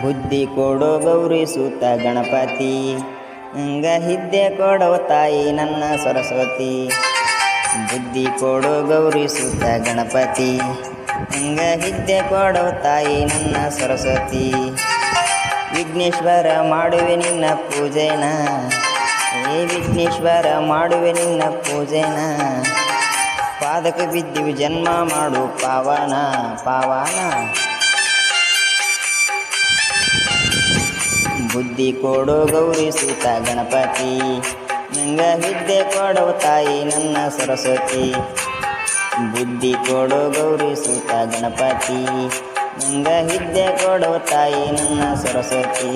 ಬುದ್ಧಿ ಕೊಡೋ ಗೌರಿ ಸೂತ ಗಣಪತಿ, ನಂಗ ಹಿದ್ದೆ ಕೊಡೋ ತಾಯಿ ನನ್ನ ಸರಸ್ವತಿ. ಬುದ್ಧಿ ಕೊಡೋ ಗೌರಿ ಸೂತ ಗಣಪತಿ, ನಂಗ ಹಿದ್ದೆ ಕೊಡೋ ತಾಯಿ ನನ್ನ ಸರಸ್ವತಿ. ವಿಘ್ನೇಶ್ವರ ಮಾಡುವೆ ನಿನ್ನ ಪೂಜೆನ, ಏ ವಿಘ್ನೇಶ್ವರ ಮಾಡುವೆ ನಿನ್ನ ಪೂಜೆನ. ಪಾದಕ ಬಿದ್ದಿವಿ ಜನ್ಮ ಮಾಡು ಪಾವನ ಪಾವನ. ಬುದ್ಧಿ ಕೊಡೋ ಗೌರಿ ಸೂತ ಗಣಪತಿ, ನಂಗ ಹಿದ್ದೆ ಕೊಡೋ ತಾಯಿ ನನ್ನ ಸರಸ್ವತಿ. ಬುದ್ಧಿ ಕೊಡೋ ಗೌರಿ ಸೂತ ಗಣಪತಿ, ನಂಗ ಹಿದ್ದೆ ಕೊಡೋ ತಾಯಿ ನನ್ನ ಸರಸ್ವತಿ.